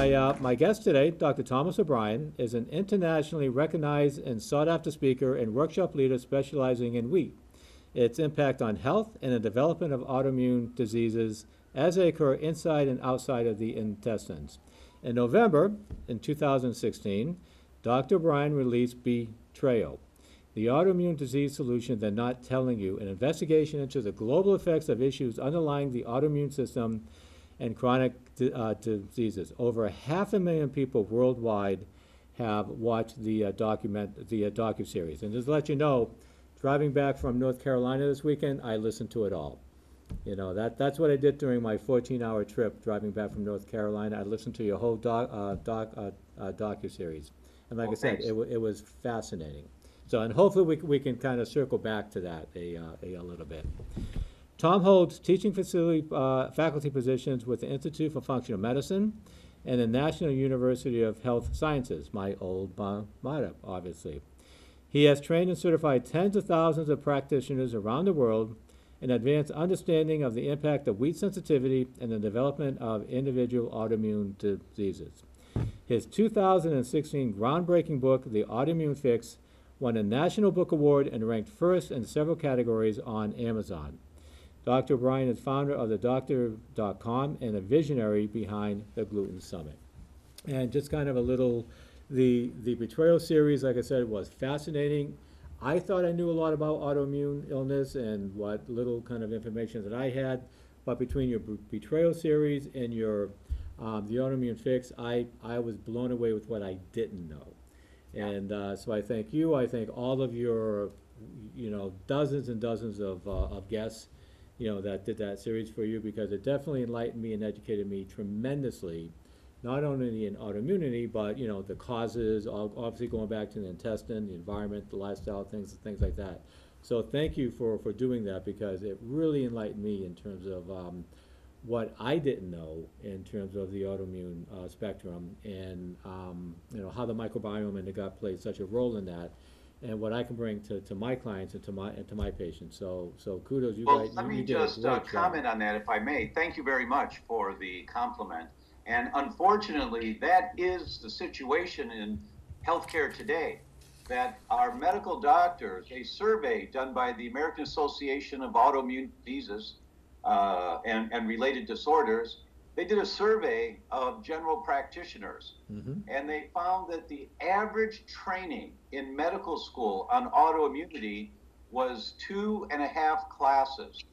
My guest today, Dr. Thomas O'Brien, is an internationally recognized and sought-after speaker and workshop leader specializing in wheat, its impact on health and the development of autoimmune diseases as they occur inside and outside of the intestines. In November, in 2016, Dr. O'Brien released Betrayal, the autoimmune disease solution they're not telling you, an investigation into the global effects of issues underlying the autoimmune system and chronic diseases. Over 500,000 people worldwide have watched the docuseries. And just to let you know, driving back from North Carolina this weekend, I listened to it all. You know, that's what I did during my 14-hour trip driving back from North Carolina. I listened to your whole docuseries. And like I said, it was fascinating. So, and hopefully we can kind of circle back to that a little bit. Tom holds teaching faculty positions with the Institute for Functional Medicine and the National University of Health Sciences, my old MATA, obviously. He has trained and certified tens of thousands of practitioners around the world in advanced understanding of the impact of wheat sensitivity and the development of individual autoimmune diseases. His 2016 groundbreaking book, The Autoimmune Fix, won a National Book Award and ranked first in several categories on Amazon. Dr. O'Brien is founder of the Doctor.com and a visionary behind the Gluten Summit. And just kind of a little, the Betrayal series, like I said, was fascinating. I thought I knew a lot about autoimmune illness and what little kind of information that I had, but between your Betrayal series and your the Autoimmune Fix, I was blown away with what I didn't know. And so I thank you. I thank all of your, dozens and dozens of guests, that did that series for you, because it definitely enlightened me and educated me tremendously, not only in autoimmunity, but, the causes, obviously going back to the intestine, the environment, the lifestyle, things like that. So thank you for doing that, because it really enlightened me in terms of what I didn't know in terms of the autoimmune spectrum, and how the microbiome in the gut plays such a role in that, and what I can bring to my clients and to my patients. So kudos, you guys. Well, let me just comment on that, if I may. Thank you very much for the compliment. And unfortunately, that is the situation in healthcare today, that our medical doctors, a survey done by the American Association of Autoimmune Diseases and related disorders, they did a survey of general practitioners, and they found that the average training in medical school on autoimmunity was 2.5 classes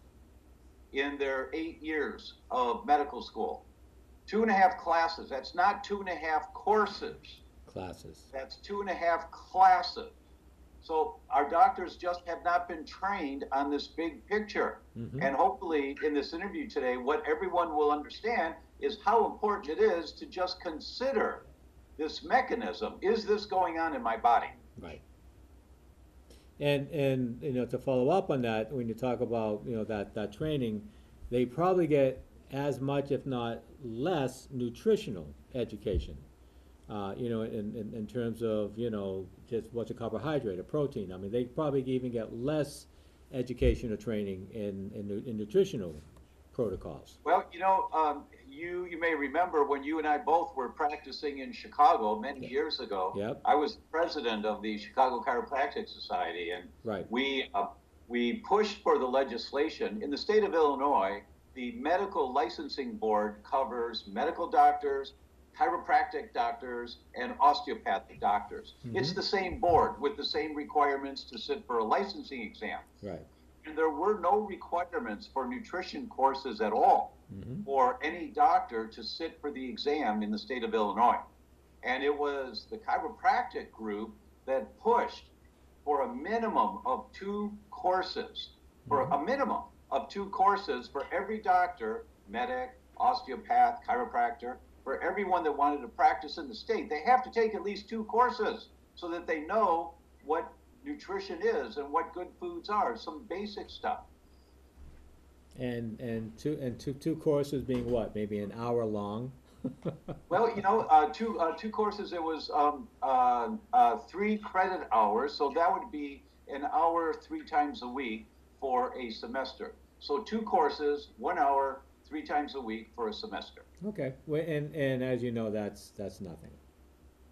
in their 8 years of medical school. 2.5 classes. That's not 2.5 courses. Classes. That's 2.5 classes. So our doctors just have not been trained on this big picture. And hopefully in this interview today, what everyone will understand is how important it is to just consider this mechanism. Is this going on in my body? Right. And to follow up on that, when you talk about that training, they probably get as much, if not less, nutritional education. In terms of, just what's a carbohydrate, a protein. I mean, they probably even get less education or training in nutritional protocols. Well, you may remember when you and I both were practicing in Chicago many years ago. Yep. I was president of the Chicago Chiropractic Society, and right. we pushed for the legislation. In the state of Illinois, the Medical Licensing Board covers medical doctors, chiropractic doctors, and osteopathic doctors. It's the same board with the same requirements to sit for a licensing exam. Right. And there were no requirements for nutrition courses at all for any doctor to sit for the exam in the state of Illinois. And it was the chiropractic group that pushed for a minimum of 2 courses, for a minimum of 2 courses for every doctor, medic, osteopath, chiropractor, for everyone that wanted to practice in the state. They have to take at least 2 courses so that they know what nutrition is and what good foods are, some basic stuff. And two courses being what? Maybe an hour long? Well, two courses, it was 3 credit hours, so that would be an hour 3 times a week for a semester. So 2 courses, 1 hour, 3 times a week for a semester. Okay, well, and as you know, that's nothing.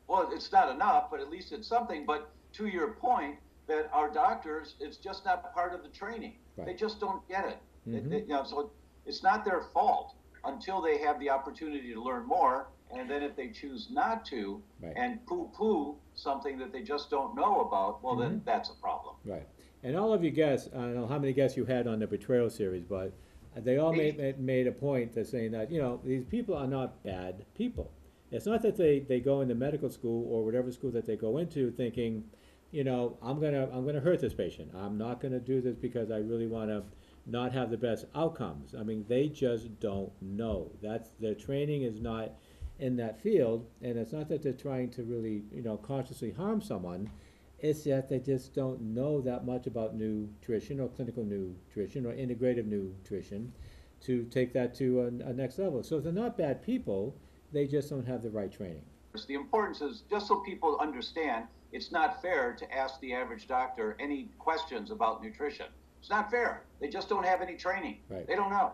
Well, it's not enough, but at least it's something. But to your point, that our doctors, it's just not part of the training. Right. They just don't get it. Mm-hmm. You know, so it's not their fault until they have the opportunity to learn more. And then if they choose not to, Right. and poo-poo something that they just don't know about, well, then that's a problem. Right. And all of you guests, I don't know how many guests you had on the betrayal series, but they all made a point of saying that, you know, these people are not bad people. It's not that they go into medical school or whatever school that they go into thinking, you know, I'm gonna hurt this patient. I'm not gonna do this because I really wanna not have the best outcomes. I mean, they just don't know. Their training is not in that field, and it's not that they're trying to really, you know, consciously harm someone. It's that they just don't know that much about nutrition or clinical nutrition or integrative nutrition to take that to a next level. So if they're not bad people, they just don't have the right training. The importance is, just so people understand, it's not fair to ask the average doctor any questions about nutrition. It's not fair. They just don't have any training. Right. They don't know.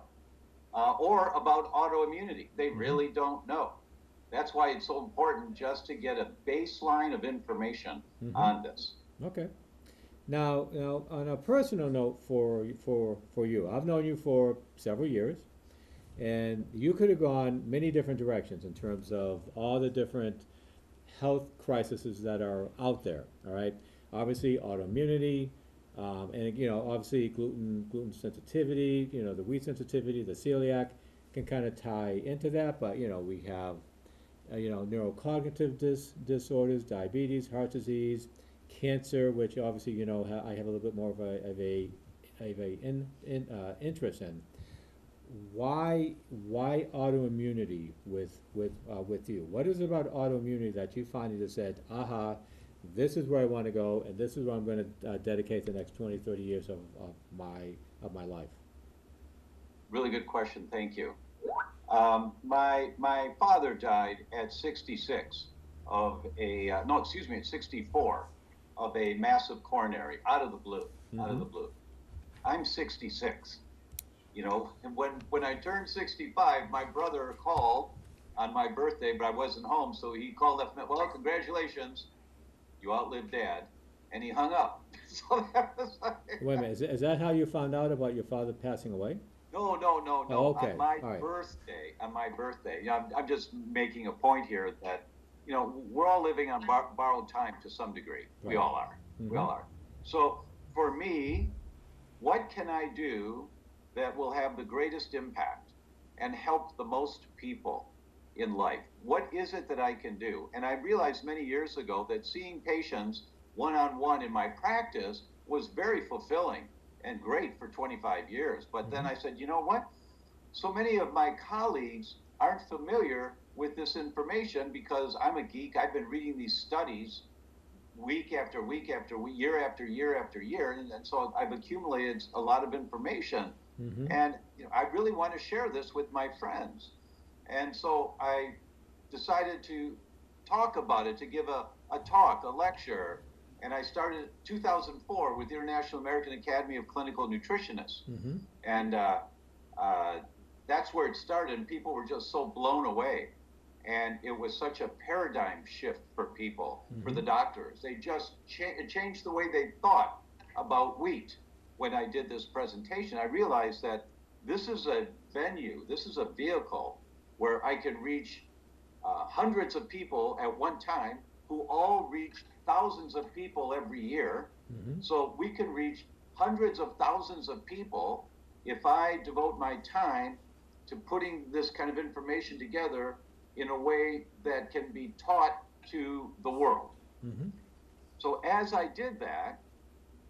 Or about autoimmunity. They really don't know. That's why it's so important just to get a baseline of information on this. Okay. Now, on a personal note for you, I've known you for several years, and you could have gone many different directions in terms of all the different health crises that are out there. All right. Obviously, autoimmunity, and you know, obviously gluten sensitivity. You know, the wheat sensitivity, the celiac can kind of tie into that. But you know, we have you know, neurocognitive disorders, diabetes, heart disease, cancer, which obviously, you know, I have a little bit more of a interest in. Why autoimmunity with you? What is it about autoimmunity that you finally just said, aha, this is where I want to go, and this is where I'm going to dedicate the next 20, 30 years of my life? Really good question. Thank you. My father died at 66 of at 64 of a massive coronary, out of the blue. I'm 66, you know, and when I turned 65, my brother called on my birthday, but I wasn't home, so he called up, well, congratulations, you outlived Dad, and he hung up. So that was like, wait a minute, is that how you found out about your father passing away? No. Oh, okay. On my birthday, you know, I'm just making a point here that, you know, we're all living on borrowed time to some degree. Right. We all are. We all are. So for me, what can I do that will have the greatest impact and help the most people in life? What is it that I can do? And I realized many years ago that seeing patients one-on-one in my practice was very fulfilling and great for 25 years. But then I said, you know what? So many of my colleagues aren't familiar with this information because I'm a geek. I've been reading these studies week after week after week, year after year after year. And so I've accumulated a lot of information. And you know, I really want to share this with my friends. And so I decided to talk about it, to give a talk, a lecture. And I started in 2004 with the International American Academy of Clinical Nutritionists. And that's where it started, and people were just so blown away. And it was such a paradigm shift for people, for the doctors. They just changed the way they thought about wheat. When I did this presentation, I realized that this is a venue, this is a vehicle where I can reach hundreds of people at one time who all reach thousands of people every year. So we can reach hundreds of thousands of people if I devote my time to putting this kind of information together in a way that can be taught to the world. So as I did that,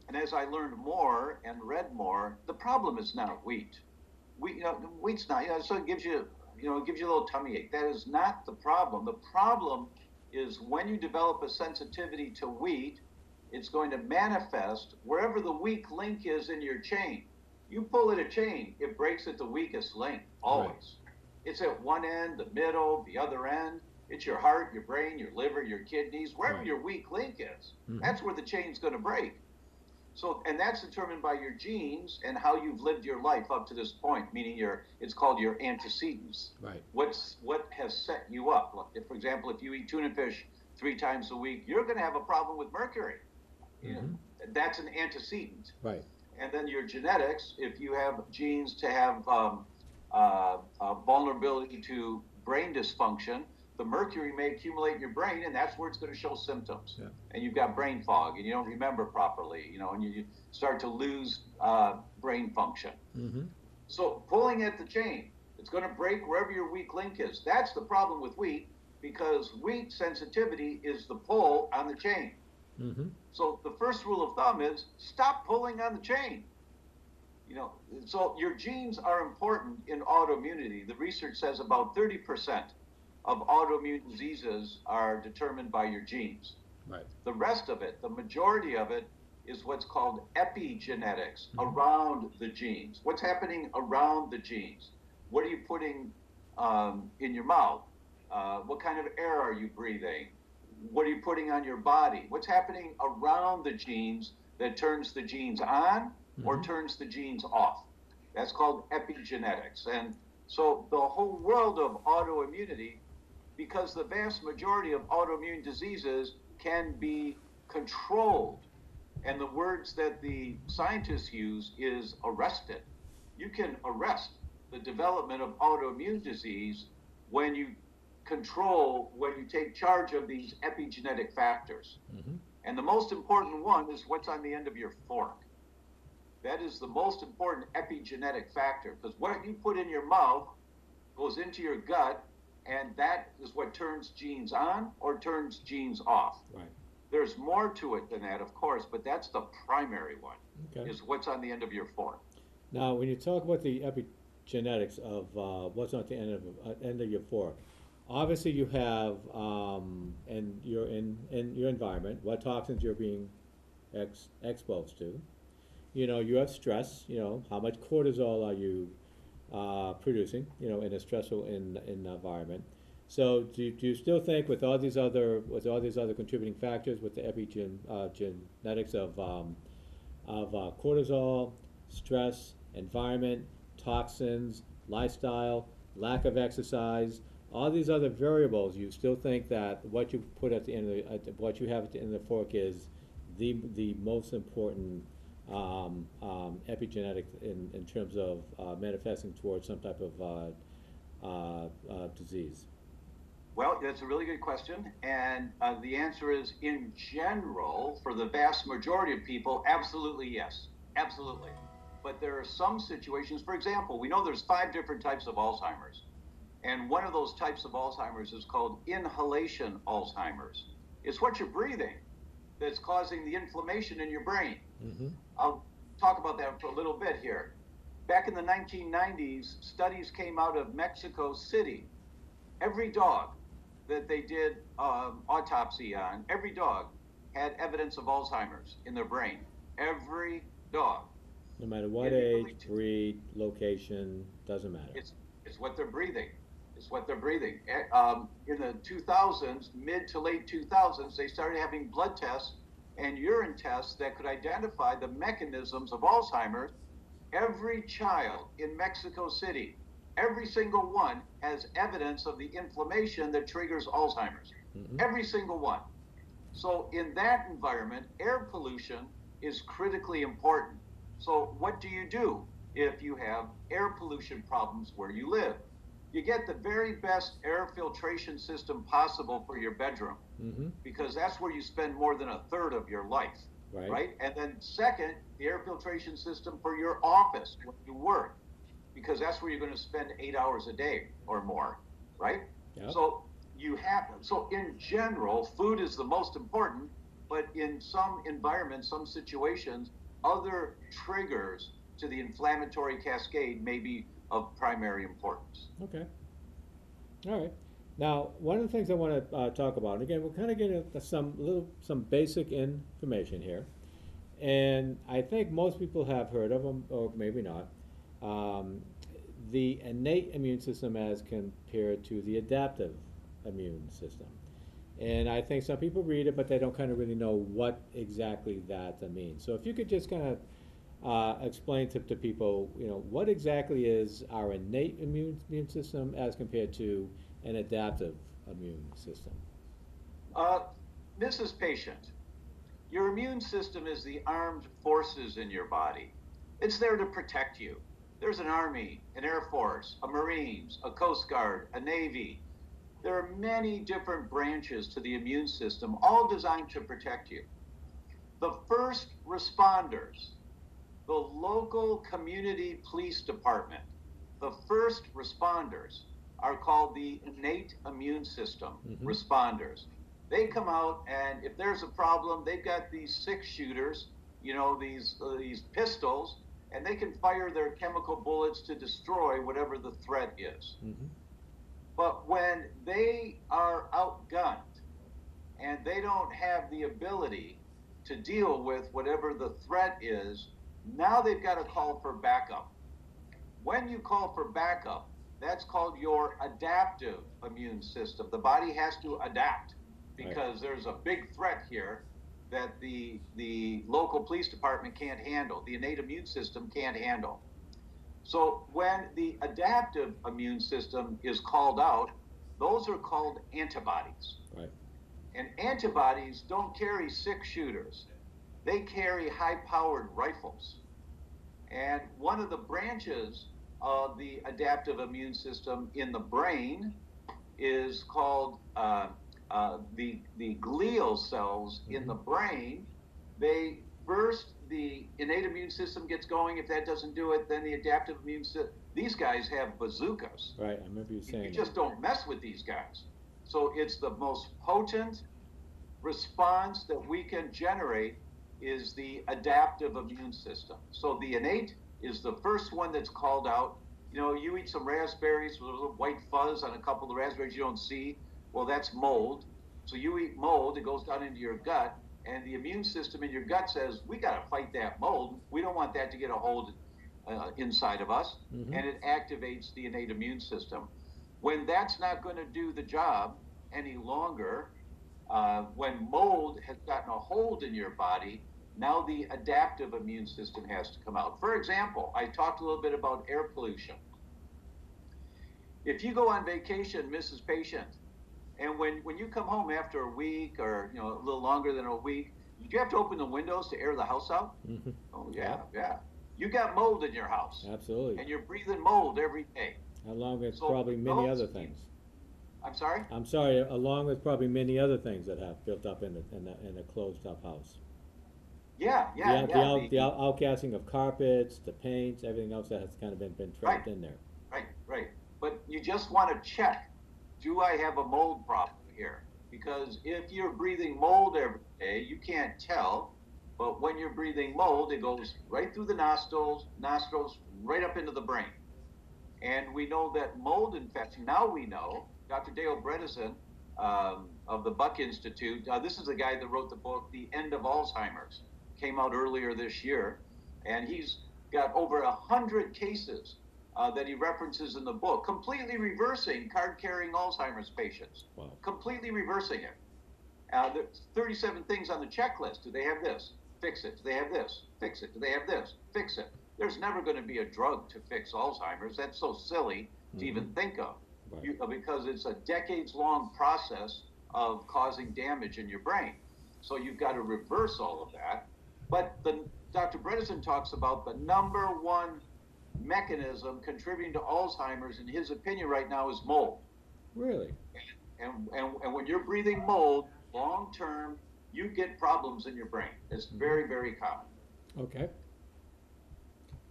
and as I learned more and read more, the problem is not wheat. Wheat's not, so it gives you, it gives you a little tummy ache. That is not the problem. The problem is when you develop a sensitivity to wheat, it's going to manifest wherever the weak link is in your chain. You pull at a chain, it breaks at the weakest link, always. Right. It's at one end, the middle, the other end. It's your heart, your brain, your liver, your kidneys, wherever your weak link is. That's where the chain's going to break. So, and that's determined by your genes and how you've lived your life up to this point, meaning it's called your antecedents. Right. What has set you up? If, for example, if you eat tuna fish 3 times a week, you're going to have a problem with mercury. You know, that's an antecedent. Right. And then your genetics, if you have genes to have vulnerability to brain dysfunction, the mercury may accumulate in your brain, and that's where it's going to show symptoms. Yeah. And you've got brain fog, and you don't remember properly, and you start to lose brain function. So pulling at the chain, it's going to break wherever your weak link is. That's the problem with wheat, because wheat sensitivity is the pull on the chain. So the first rule of thumb is stop pulling on the chain. So your genes are important in autoimmunity. The research says about 30% of autoimmune diseases are determined by your genes. Right. The rest of it, the majority of it, is what's called epigenetics around the genes. What's happening around the genes? What are you putting in your mouth? What kind of air are you breathing? What are you putting on your body? What's happening around the genes that turns the genes on or turns the genes off? That's called epigenetics. And so the whole world of autoimmunity, because the vast majority of autoimmune diseases can be controlled, and the words that the scientists use is arrested. You can arrest the development of autoimmune disease when you take charge of these epigenetic factors. And the most important one is what's on the end of your fork. That is the most important epigenetic factor, because what you put in your mouth goes into your gut, and that is what turns genes on or turns genes off. Right. There's more to it than that, of course, but that's the primary one, Okay. is what's on the end of your fork. Now, when you talk about the epigenetics of what's on the end of your fork, obviously you have, and you're in your environment, what toxins you're being exposed to. You have stress. How much cortisol are you producing? In a stressful environment. So do you still think with all these other contributing factors, with the epigenetics of cortisol, stress, environment, toxins, lifestyle, lack of exercise, all these other variables, you still think that what you put at the end of what you have at the end of the fork is the most important epigenetic in terms of manifesting towards some type of disease? Well, that's a really good question, and the answer is, in general, for the vast majority of people, absolutely yes, absolutely. But there are some situations, for example, we know there's 5 different types of Alzheimer's, and one of those types of Alzheimer's is called inhalation Alzheimer's. It's what you're breathing that's causing the inflammation in your brain. I'll talk about that for a little bit here. Back in the 1990s, studies came out of Mexico City. Every dog that they did autopsy on, every dog had evidence of Alzheimer's in their brain. Every dog. No matter what age, breed, location, doesn't matter. It's what they're breathing. It's what they're breathing. In the 2000s, mid to late 2000s, they started having blood tests and urine tests that could identify the mechanisms of Alzheimer's. Every child in Mexico City, every single one, has evidence of the inflammation that triggers Alzheimer's. Every single one. So in that environment, air pollution is critically important. So what do you do if you have air pollution problems where you live? You get the very best air filtration system possible for your bedroom, because that's where you spend more than a third of your life, right? And then second, the air filtration system for your office where you work, because that's where you're going to spend 8 hours a day or more, right? Yep. So in general, food is the most important, but in some environments, some situations, other triggers to the inflammatory cascade may be of primary importance. Okay. All right. Now, one of the things I want to talk about, and again, we're kind of getting some basic information here, and I think most people have heard of them, or maybe not. The innate immune system as compared to the adaptive immune system. And I think some people read it, but they don't kind of really know what exactly that means. So if you could just kind of explain to people, what exactly is our innate immune system as compared to an adaptive immune system? Uh, Mrs. Patient, your immune system is the armed forces in your body. It's there to protect you. There's an Army, an Air Force, a Marines, a Coast Guard, a Navy. There are many different branches to the immune system, all designed to protect you. The first responders, the local community police department, the first responders are called the innate immune system responders. They come out, and if there's a problem, they've got these six shooters, these pistols, and they can fire their chemical bullets to destroy whatever the threat is. But when they are outgunned and they don't have the ability to deal with whatever the threat is, now they've got to call for backup. When you call for backup, that's called your adaptive immune system. The body has to adapt because there's a big threat here that the local police department can't handle, the innate immune system can't handle. So when the adaptive immune system is called out, those are called antibodies. Right. And antibodies don't carry six shooters. They carry high-powered rifles. And one of the branches of the adaptive immune system in the brain is called the glial cells in the brain. They first, the innate immune system gets going. If that doesn't do it, then the adaptive immune system. These guys have bazookas. Right, I remember you saying You just don't mess with these guys. So it's the most potent response that we can generate is the adaptive immune system. So the innate is the first one that's called out. You eat some raspberries with a little white fuzz on a couple of raspberries you don't see. Well, that's mold. So you eat mold, it goes down into your gut, and the immune system in your gut says, we got to fight that mold. We don't want that to get a hold inside of us, and it activates the innate immune system. When that's not going to do the job any longer, when mold has gotten a hold in your body, now the adaptive immune system has to come out. For example, I talked a little bit about air pollution. If you go on vacation, Mrs. Patient, and when you come home after a week or a little longer than a week, you have to open the windows to air the house out? Oh yeah. You got mold in your house. Absolutely. And you're breathing mold every day. Along with probably many other things. I'm sorry? I'm sorry, along with probably many other things that have built up in a closed-up house. Yeah. The outgassing of carpets, the paints, everything else that has kind of been trapped in there. Right. But you just want to check, do I have a mold problem here? Because if you're breathing mold every day, you can't tell. But when you're breathing mold, it goes right through the nostrils, right up into the brain. And we know that mold infection, now we know, Dr. Dale Bredesen of the Buck Institute, this is the guy that wrote the book, The End of Alzheimer's, came out earlier this year. And he's got over 100 cases that he references in the book, completely reversing card-carrying Alzheimer's patients. Wow. Completely reversing it. There's 37 things on the checklist. Do they have this? Fix it. Do they have this? Fix it. Do they have this? Fix it. There's never going to be a drug to fix Alzheimer's. That's so silly to even think of, because it's a decades-long process of causing damage in your brain. So you've got to reverse all of that. But Dr. Bredesen talks about the number one mechanism contributing to Alzheimer's, in his opinion right now, is mold. Really? And when you're breathing mold, long term, you get problems in your brain. It's very, very common. Okay.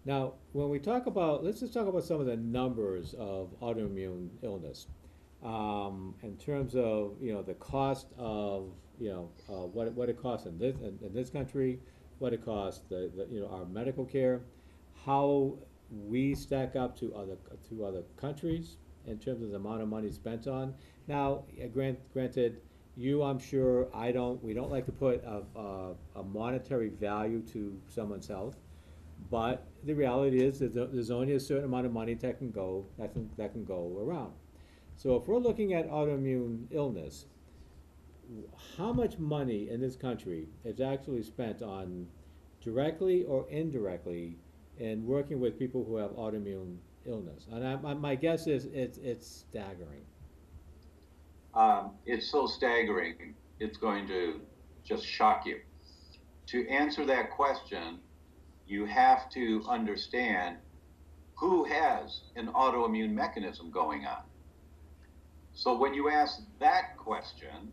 Now, when we talk about, let's just talk about some of the numbers of autoimmune illness. In terms of, the cost of, what it costs in this country, what it costs our medical care, how we stack up to other countries in terms of the amount of money spent on. Now, granted, I'm sure, we don't like to put a monetary value to someone's health, but the reality is that there's only a certain amount of money that can go around. So if we're looking at autoimmune illness, how much money in this country is actually spent on, directly or indirectly, in working with people who have autoimmune illness? And my guess is it's staggering. It's so staggering, it's going to just shock you. To answer that question, you have to understand who has an autoimmune mechanism going on. So when you ask that question,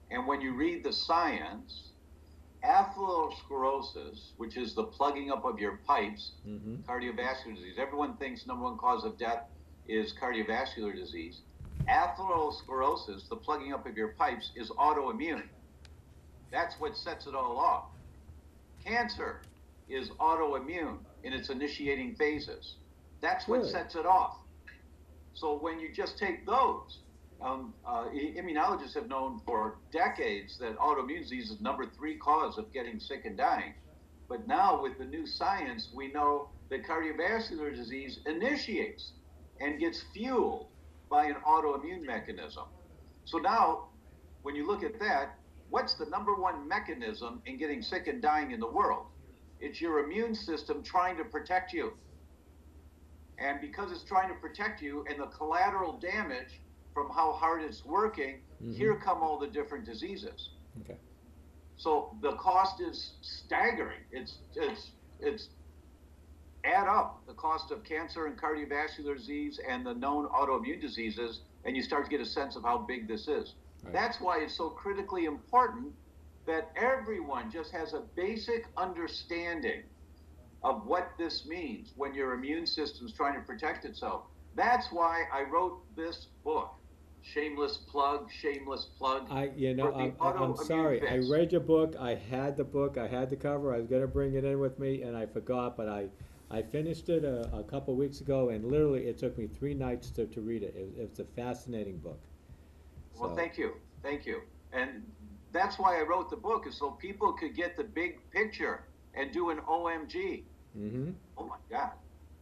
and when you read the science, atherosclerosis, which is the plugging up of your pipes, cardiovascular disease. Everyone thinks number one cause of death is cardiovascular disease. Atherosclerosis, the plugging up of your pipes, is autoimmune. That's what sets it all off. Cancer is autoimmune in its initiating phases. That's what sets it off. So when you just take those, immunologists have known for decades that autoimmune disease is number 3 cause of getting sick and dying. But now with the new science, we know that cardiovascular disease initiates and gets fueled by an autoimmune mechanism. So now, when you look at that, what's the number 1 mechanism in getting sick and dying in the world? It's your immune system trying to protect you. And because it's trying to protect you and the collateral damage from how hard it's working, here come all the different diseases. Okay. So the cost is staggering. It's add up the cost of cancer and cardiovascular disease and the known autoimmune diseases, and you start to get a sense of how big this is. Right. That's why it's so critically important that everyone just has a basic understanding of what this means when your immune system's trying to protect itself. That's why I wrote this book. Shameless plug, shameless plug. I'm sorry. Fix. I read your book. I had the book. I had the cover. I was going to bring it in with me, and I forgot. But I finished it a couple weeks ago, and literally it took me 3 nights to read it. It's a fascinating book. Well, thank you. Thank you. And that's why I wrote the book, is so people could get the big picture and do an OMG. Oh, my God.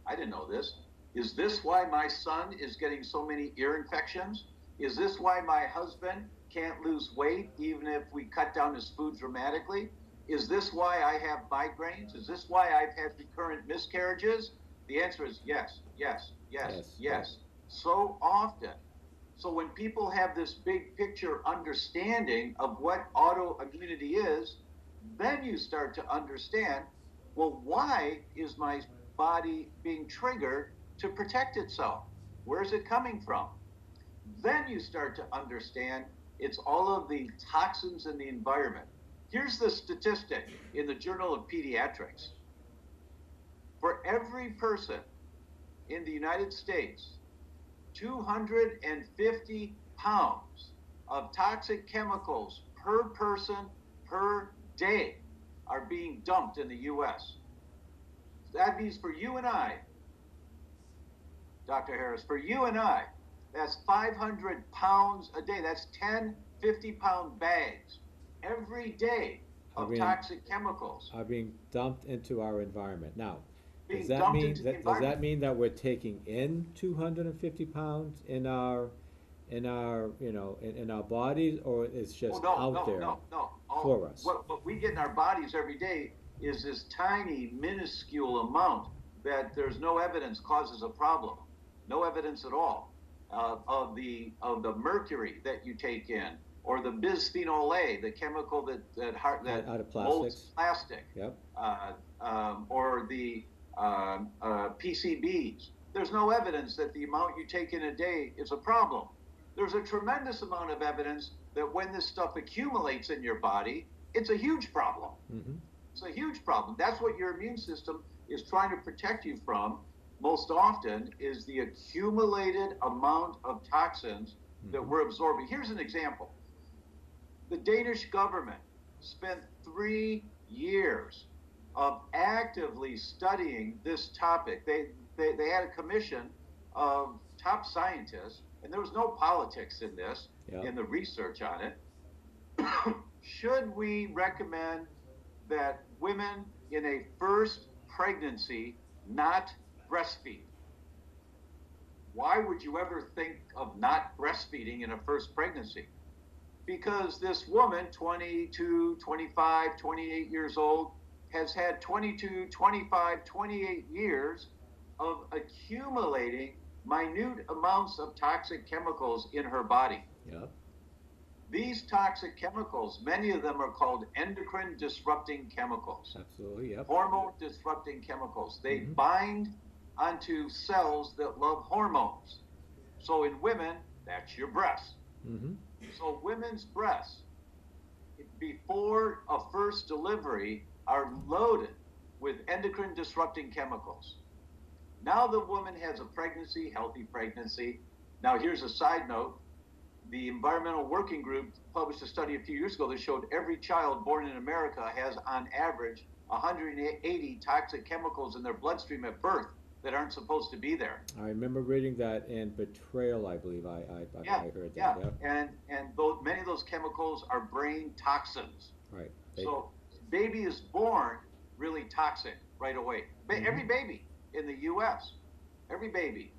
I didn't know this. Is this why my son is getting so many ear infections? Is this why my husband can't lose weight even if we cut down his food dramatically? Is this why I have migraines? Is this why I've had recurrent miscarriages? The answer is yes, yes, yes, yes. So often. So when people have this big picture understanding of what autoimmunity is, then you start to understand, well, why is my body being triggered to protect itself? Where is it coming from? Then you start to understand it's all of the toxins in the environment. Here's the statistic in the Journal of Pediatrics. For every person in the United States, 250 pounds of toxic chemicals per person per day are being dumped in the U.S. That means for you and I, Dr. Harris, for you and I, that's 500 pounds a day. That's 10 50-pound bags every day of toxic chemicals are being dumped into our environment. Now, does that mean that we're taking in 250 pounds in our in our bodies, or it's just out there for us? What we get in our bodies every day is this tiny, minuscule amount that there's no evidence causes a problem, no evidence at all of the mercury that you take in, or the bisphenol A, the chemical that out of molds plastic, yep. Or the PCBs. There's no evidence that the amount you take in a day is a problem. There's a tremendous amount of evidence that when this stuff accumulates in your body, it's a huge problem. It's a huge problem. That's what your immune system is trying to protect you from most often, is the accumulated amount of toxins that we're absorbing. Here's an example. The Danish government spent 3 years of actively studying this topic. They had a commission of top scientists, and there was no politics in this, in the research on it. Should we recommend that women in a first pregnancy not breastfeed? Why would you ever think of not breastfeeding in a first pregnancy? because this woman, 22, 25, 28 years old, has had 22, 25, 28 years of accumulating minute amounts of toxic chemicals in her body. Yeah. These toxic chemicals, many of them are called endocrine disrupting chemicals, Absolutely. Yep. hormone disrupting chemicals. They Mhm. bind onto cells that love hormones. So in women, that's your breast. Mm-hmm. So women's breasts, before a first delivery, are loaded with endocrine disrupting chemicals. Now the woman has a pregnancy, healthy pregnancy. Now here's a side note. The Environmental Working Group published a study a few years ago that showed every child born in America has, on average, 180 toxic chemicals in their bloodstream at birth that aren't supposed to be there. I remember reading that in Betrayal, I believe. Yeah, I heard that. yeah, Yep. and those, many of those chemicals are brain toxins. Right. So baby is born really toxic right away. Every baby in the U.S., every baby.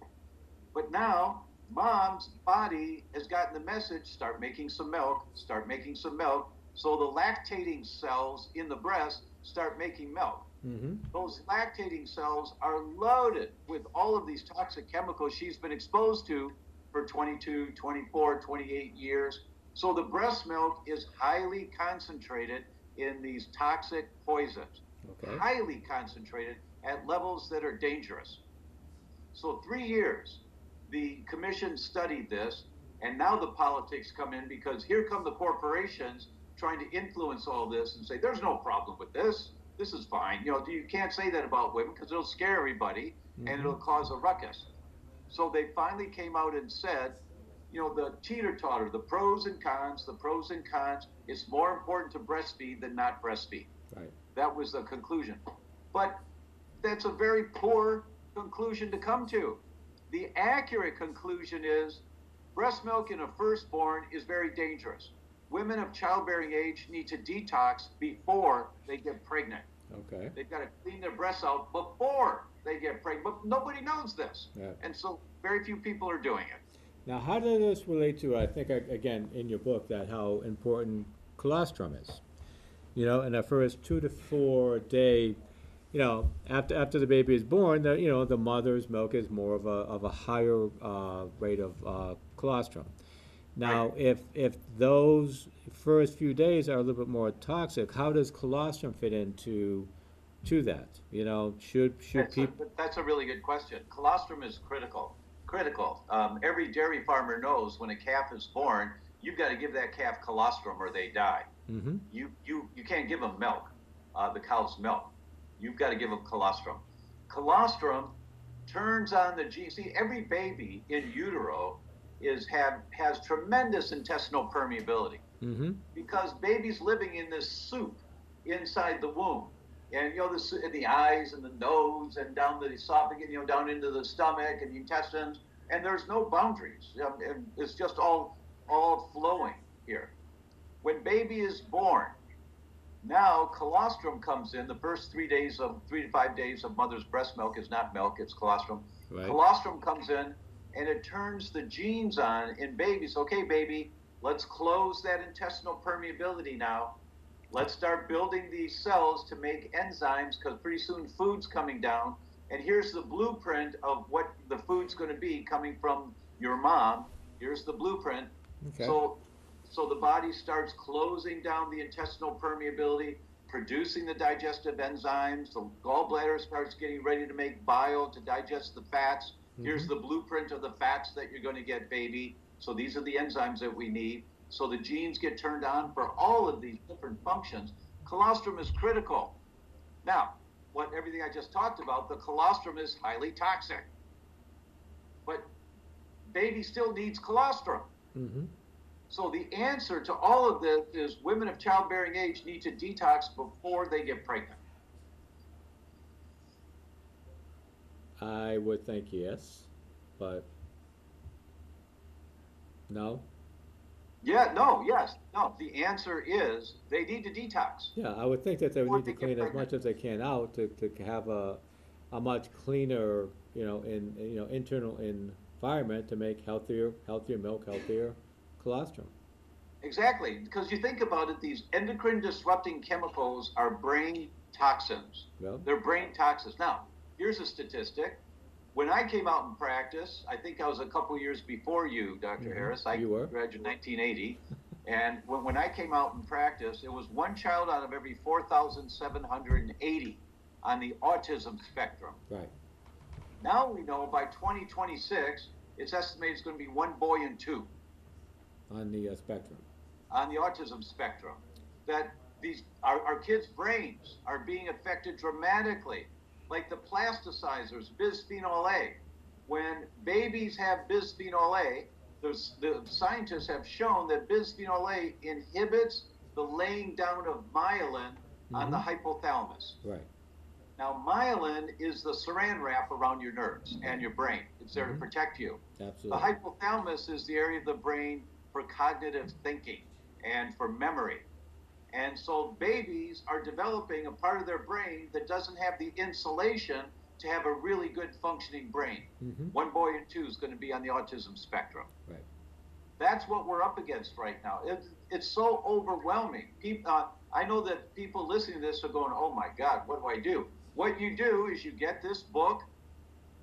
But now mom's body has gotten the message: start making some milk, start making some milk. So the lactating cells in the breast start making milk. Mm-hmm. Those lactating cells are loaded with all of these toxic chemicals she's been exposed to for 22, 24, 28 years. So the breast milk is highly concentrated in these toxic poisons, Okay. highly concentrated at levels that are dangerous. So 3 years, the commission studied this, and now the politics come in because here come the corporations trying to influence all this and say, there's no problem with this. This is fine. You know, you can't say that about women because it'll scare everybody and it'll cause a ruckus. So they finally came out and said, you know, the teeter-totter, the pros and cons, the pros and cons, it's more important to breastfeed than not breastfeed. Right. That was the conclusion. But that's a very poor conclusion to come to. The accurate conclusion is breast milk in a firstborn is very dangerous. Women of childbearing age need to detox before they get pregnant. Okay. They've got to clean their breasts out before they get pregnant. But nobody knows this. Yeah. And so very few people are doing it. Now, how does this relate to, I think, again, in your book, that how important colostrum is? You know, in the first 2 to 4 day, you know, after the baby is born, the mother's milk is more of a higher rate of colostrum. Now, Right. if those first few days are a little bit more toxic, how does colostrum fit into that? You know, should people? That's a really good question. Colostrum is critical. Critical. Every dairy farmer knows when a calf is born, you've got to give that calf colostrum or they die. Mm-hmm. You can't give them milk, the cow's milk. You've got to give them colostrum. Colostrum turns on the gene. See, every baby in utero has tremendous intestinal permeability Mm-hmm. because baby's living in this soup inside the womb. And you know, the eyes and the nose and down the esophagus, you know, down into the stomach and the intestines, and there's no boundaries. And it's just all flowing here. When baby is born, now colostrum comes in. The first 3 to 5 days of mother's breast milk is not milk; it's colostrum. Right. Colostrum comes in, and it turns the genes on in babies. Okay, baby, let's close that intestinal permeability now. Let's start building these cells to make enzymes because pretty soon food's coming down. And here's the blueprint of what the food's going to be coming from your mom. Here's the blueprint. Okay. So the body starts closing down the intestinal permeability, producing the digestive enzymes. The gallbladder starts getting ready to make bile to digest the fats. Here's the blueprint of the fats that you're going to get, baby. So these are the enzymes that we need. So the genes get turned on for all of these different functions. Colostrum is critical. Now, everything I just talked about, the colostrum is highly toxic. But baby still needs colostrum. Mm-hmm. So the answer to all of this is women of childbearing age need to detox before they get pregnant. I would think yes, but no. Yeah, no, yes, no. The answer is they need to detox. Yeah, I would think that they would Before need to they get clean as pregnant. much as they can out to have a much cleaner, internal environment to make healthier milk, healthier colostrum. Exactly, because you think about it, these endocrine disrupting chemicals are brain toxins. Well, They're brain toxins. Now, here's a statistic. When I came out in practice, I think I was a couple years before you, Dr. Harris. I you were. graduated in 1980. And when I came out in practice, it was one child out of every 4,780 on the autism spectrum. Right. Now we know by 2026, it's estimated it's going to be one boy in two On the spectrum. on the autism spectrum. That our kids' brains are being affected dramatically, like the plasticizers, bisphenol A. When babies have bisphenol A, the scientists have shown that bisphenol A inhibits the laying down of myelin on the hypothalamus. Right. Now, myelin is the saran wrap around your nerves and your brain. It's there to protect you. Absolutely. The hypothalamus is the area of the brain for cognitive thinking and for memory. And so babies are developing a part of their brain that doesn't have the insulation to have a really good functioning brain. One boy in two is going to be on the autism spectrum. Right. That's what we're up against right now. It's so overwhelming. I know that people listening to this are going, oh my God, what do I do? What you do is you get this book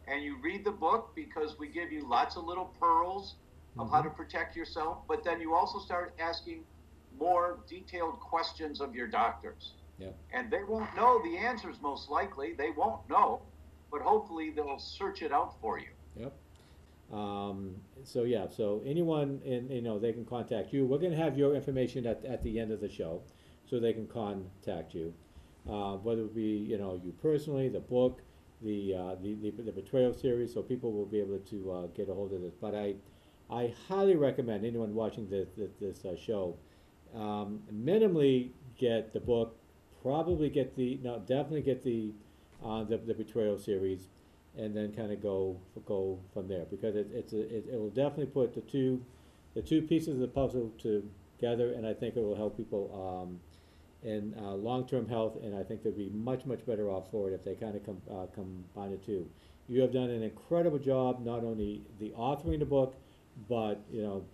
and you read the book, because we give you lots of little pearls of how to protect yourself, but then you also start asking more detailed questions of your doctors. Yep. And they won't know the answers, most likely. They won't know, but hopefully they'll search it out for you. Yep. So yeah, so anyone, they can contact you. We're gonna have your information at the end of the show, so they can contact you. Whether it be, you personally, the book, the Betrayal series, so people will be able to get a hold of this. But I highly recommend anyone watching this show, minimally get the book, definitely get the Betrayal series, and then kind of go from there, because it will definitely put the two pieces of the puzzle together, and I think it will help people in long-term health, and I think they'll be much better off for it if they kind of combine the two. You have done an incredible job, not only the authoring the book, but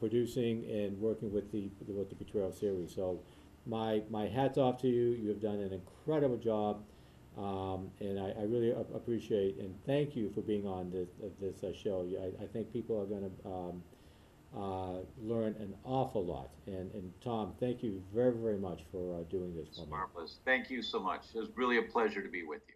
producing and working with the Betrayal series. So my hat's off to you. You have done an incredible job. And I really appreciate and thank you for being on this show. I think people are going to learn an awful lot. And Tom, thank you very much for doing this for me. Marvelous. Thank you so much. It was really a pleasure to be with you.